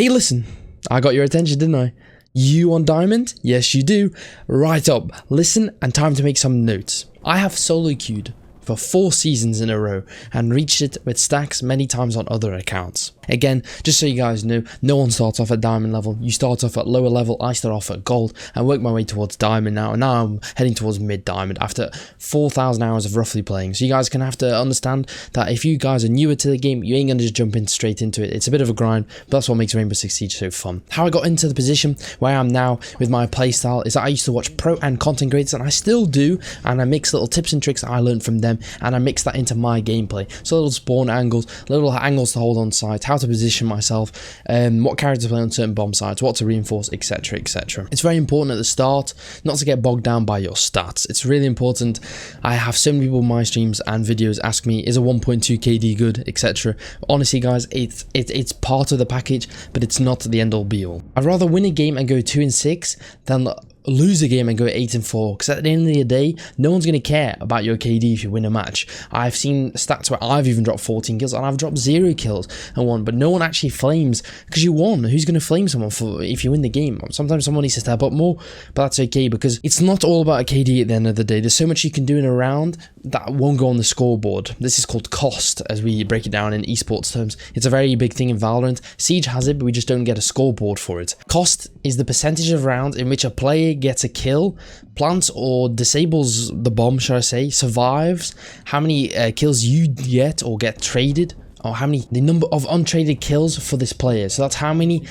Hey, listen, I got your attention, didn't I? You on Diamond? Yes, you do. Right up. Listen, and time to make some notes. I have solo queued for 4 seasons in a row and reached it with stacks many times on other accounts. Again, just so you guys know, no one starts off at diamond level. You start off at lower level. I start off at gold and work my way towards diamond now. And now I'm heading towards mid diamond after 4,000 hours of roughly playing. So you guys can have to understand that if you guys are newer to the game, you ain't gonna just jump in straight into it. It's a bit of a grind, but that's what makes Rainbow Six Siege so fun. How I got into the position where I am now with my playstyle is that I used to watch pro and content creators, and I still do, and I mix little tips and tricks that I learned from them, and I mix that into my gameplay. So little spawn angles, little angles to hold on sight, how to position myself, what characters to play on certain bomb sites, what to reinforce, etc, etc. It's very important at the start not to get bogged down by your stats. It's really important. I have so many people in my streams and videos ask me, is a 1.2 KD good, etc. Honestly guys, it's part of the package, but it's not the end all be all. I'd rather win a game and go 2-6 than lose a game and go 8-4, because at the end of the day, no one's going to care about your KD if you win a match. I've seen stats where I've even dropped 14 kills and I've dropped 0 kills and won, but no one actually flames because you won. Who's going to flame someone for if you win the game? Sometimes someone needs to step up more, but that's okay, because it's not all about a KD at the end of the day. There's so much you can do in a round that won't go on the scoreboard. This is called kost, as we break it down in esports terms. It's a very big thing in Valorant. Siege has it, but we just don't get a scoreboard for it. Kost is the percentage of rounds in which a player gets a kill, plants or disables the bomb, should I say, survives, how many kills you get or get traded, or the number of untraded kills for this player. So that's how many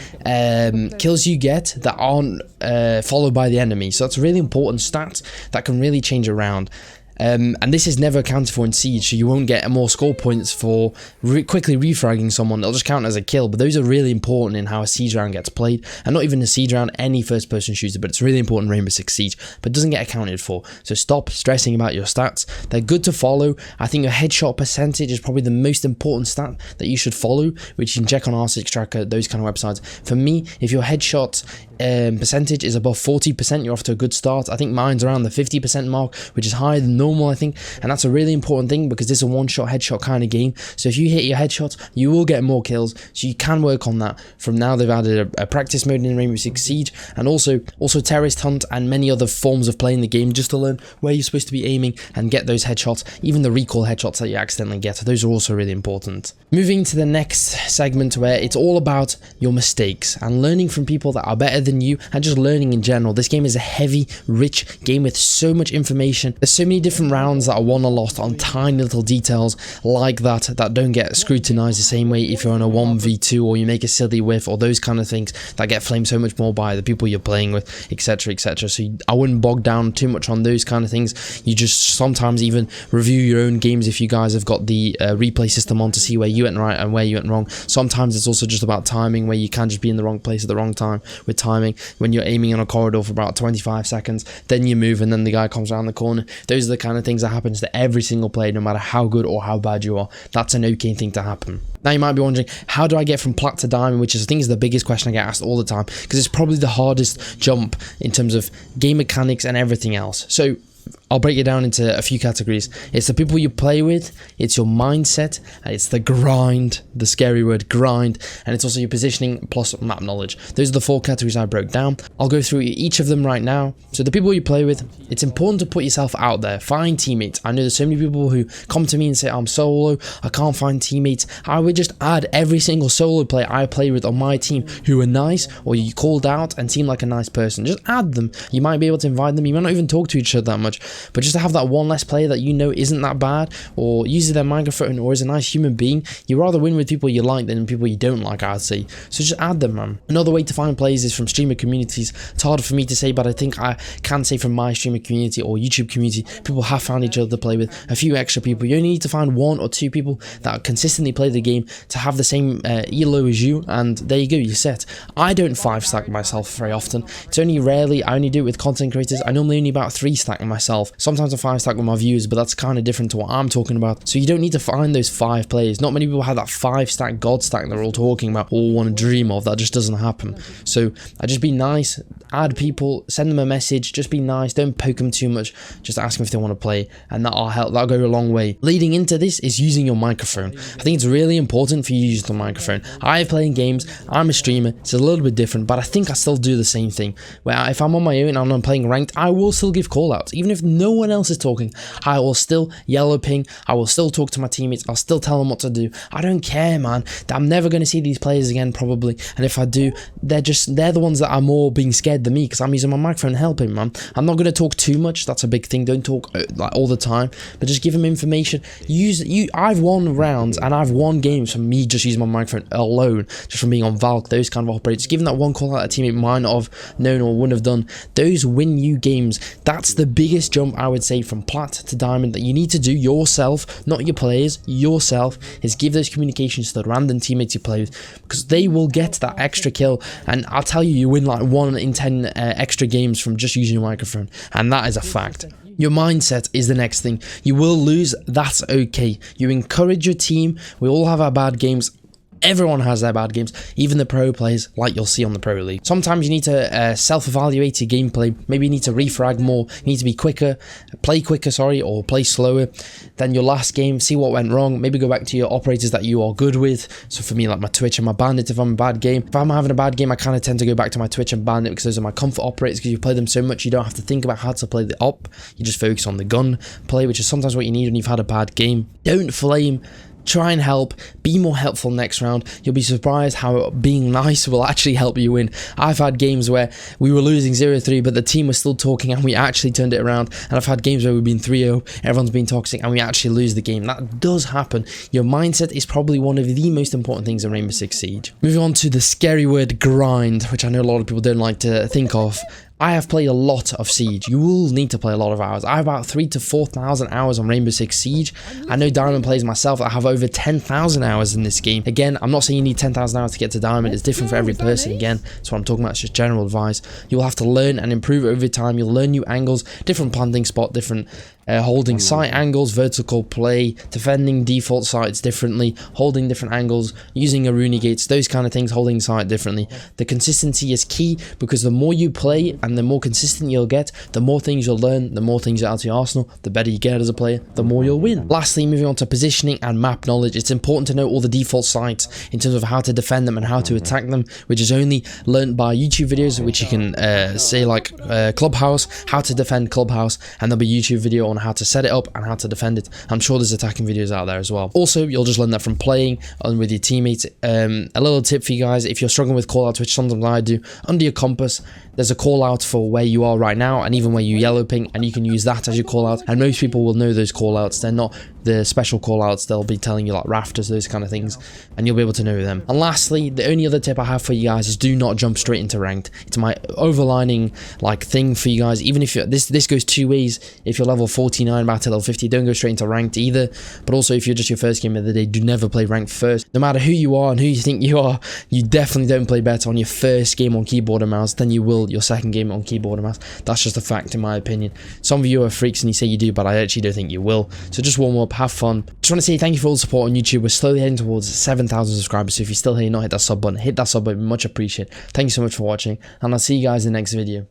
kills you get that aren't followed by the enemy. So that's a really important stat that can really change a round. And this is never accounted for in Siege, so you won't get more score points for quickly refragging someone. It'll just count as a kill, but those are really important in how a Siege round gets played, and not even a Siege round, any first person shooter, but it's really important in Rainbow Six Siege, but it doesn't get accounted for. So stop stressing about your stats. They're good to follow. I think your headshot percentage is probably the most important stat that you should follow, which you can check on R6 Tracker, those kind of websites. For me, if your headshot percentage is above 40%, you're off to a good start. I think mine's around the 50% mark, which is higher than normal, I think, and that's a really important thing because this is a one-shot headshot kind of game. So if you hit your headshots, you will get more kills, so you can work on that. From now, they've added a practice mode in Rainbow Six Siege, and also terrorist hunt and many other forms of playing the game, just to learn where you're supposed to be aiming and get those headshots. Even the recoil headshots that you accidentally get, those are also really important. Moving to the next segment, where it's all about your mistakes and learning from people that are better than you, and just learning in general. This game is a heavy, rich game with so much information. There's so many different rounds that are won or lost on tiny little details like that don't get scrutinized the same way if you're on a 1v2 or you make a silly whiff, or those kind of things that get flamed so much more by the people you're playing with, etc, etc. So I wouldn't bog down too much on those kind of things. You just sometimes even review your own games if you guys have got the replay system on, to see where you went right and where you went wrong. Sometimes it's also just about timing, where you can just be in the wrong place at the wrong time with timing. When you're aiming on a corridor for about 25 seconds, then you move and then the guy comes around the corner. Those are the kind of things that happens to every single player, no matter how good or how bad you are. That's an okay thing to happen. Now you might be wondering, how do I get from plat to diamond, which is, I think, is the biggest question I get asked all the time, because it's probably the hardest jump in terms of game mechanics and everything else. So I'll break it down into a few categories. It's the people you play with, it's your mindset, and it's the grind, the scary word grind, and it's also your positioning plus map knowledge. Those are the 4 categories I broke down. I'll go through each of them right now. So the people you play with, it's important to put yourself out there, find teammates. I know there's so many people who come to me and say, I'm solo, I can't find teammates. I would just add every single solo player I play with on my team who are nice, or you called out and seem like a nice person. Just add them. You might be able to invite them. You might not even talk to each other that much, but just to have that one less player that you know isn't that bad, or uses their microphone, or is a nice human being, you rather win with people you like than people you don't like, I'd say. So just add them, man. Another way to find players is from streamer communities. It's harder for me to say, but I think I can say from my streamer community or YouTube community, people have found each other to play with. A few extra people. You only need to find 1 or 2 people that consistently play the game to have the same elo as you, and there you go, you're set. I don't 5-stack myself very often. It's only rarely. I only do it with content creators. I normally only about 3-stack myself myself. Sometimes I 5-stack with my viewers, but that's kind of different to what I'm talking about. So you don't need to find those 5 players. Not many people have that 5-stack god stack they're all talking about, or want to dream of. That just doesn't happen. So I just be nice, add people, send them a message, just be nice, don't poke them too much, just ask them if they want to play, and that'll help. That'll go a long way. Leading into this is using your microphone. I think it's really important for you to use the microphone. I play in games, I'm a streamer, it's a little bit different, but I think I still do the same thing, where if I'm on my own and I'm playing ranked, I will still give callouts. Even if no one else is talking, I will still yellow ping, I will still talk to my teammates, I'll still tell them what to do. I don't care, man. I'm never going to see these players again, probably, and if I do, they're the ones that are more being scared than me, because I'm using my microphone and helping, man. I'm not going to talk too much, that's a big thing. Don't talk like all the time, but just give them information. I've won rounds and I've won games from me just using my microphone alone, just from being on Valk, those kind of operators. Giving that one call out a teammate might not have known or wouldn't have done, those win you games. That's the biggest jump, I would say, from plat to diamond that you need to do yourself, not your players, yourself, is give those communications to the random teammates you play with, because they will get that extra kill. And I'll tell you, you win like 1 in 10 extra games from just using your microphone, and that is a fact. Your mindset is the next thing. You will lose, that's okay. You encourage your team. We all have our bad games. Everyone has their bad games, even the pro players, like you'll see on the Pro League. Sometimes you need to self-evaluate your gameplay. Maybe you need to refrag more, you need to be quicker, or play slower than your last game, see what went wrong, maybe go back to your operators that you are good with. So for me, like my Twitch and my Bandit, if I'm a bad game. If I'm having a bad game, I kind of tend to go back to my Twitch and Bandit, because those are my comfort operators, because you play them so much, you don't have to think about how to play the op. You just focus on the gun play, which is sometimes what you need when you've had a bad game. Don't flame. Try and help, be more helpful next round. You'll be surprised how being nice will actually help you win. I've had games where we were losing 0-3, but the team was still talking and we actually turned it around. And I've had games where we've been 3-0, everyone's been toxic, and we actually lose the game. That does happen. Your mindset is probably one of the most important things in Rainbow Six Siege. Moving on to the scary word grind, which I know a lot of people don't like to think of. I have played a lot of Siege. You will need to play a lot of hours. I have about 3,000 to 4,000 hours on Rainbow Six Siege. I know Diamond players myself that have over 10,000 hours in this game. Again, I'm not saying you need 10,000 hours to get to Diamond. It's different for every person. Again, that's what I'm talking about. It's just general advice. You'll have to learn and improve over time. You'll learn new angles, different planting spot, different holding sight angles, vertical play, defending default sights differently, holding different angles, using Aruni gates, those kind of things, holding sight differently. The consistency is key, because the more you play and the more consistent you'll get, the more things you'll learn, the more things you add to your arsenal, the better you get as a player, the more you'll win. Lastly, moving on to positioning and map knowledge. It's important to know all the default sites in terms of how to defend them and how to attack them, which is only learned by YouTube videos, which you can say like Clubhouse, how to defend Clubhouse, and there'll be a YouTube video on how to set it up and how to defend it. I'm sure there's attacking videos out there as well. Also, you'll just learn that from playing and with your teammates. A little tip for you guys, if you're struggling with callouts, which sometimes I do, under your compass, there's a call out for where you are right now and even where you yellow ping, and you can use that as your call out. And most people will know those call outs. They're not the special call outs. They'll be telling you like rafters, those kind of things, and you'll be able to know them. And lastly, the only other tip I have for you guys is do not jump straight into ranked. It's my overlining like thing for you guys. Even if you're, this goes two ways. If you're level 49 back to level 50, don't go straight into ranked either. But also, if you're just your first game of the day, do never play ranked first. No matter who you are and who you think you are, you definitely don't play better on your first game on keyboard and mouse than you will your second game on keyboard and mouse. That's just a fact in my opinion. Some of you are freaks and you say you do, but I actually don't think you will. So just warm up, have fun. Just want to say thank you for all the support on YouTube. We're slowly heading towards 7,000 subscribers. So if you're still here, not hit that sub button, hit that sub button, much appreciated. Thank you so much for watching, and I'll see you guys in the next video.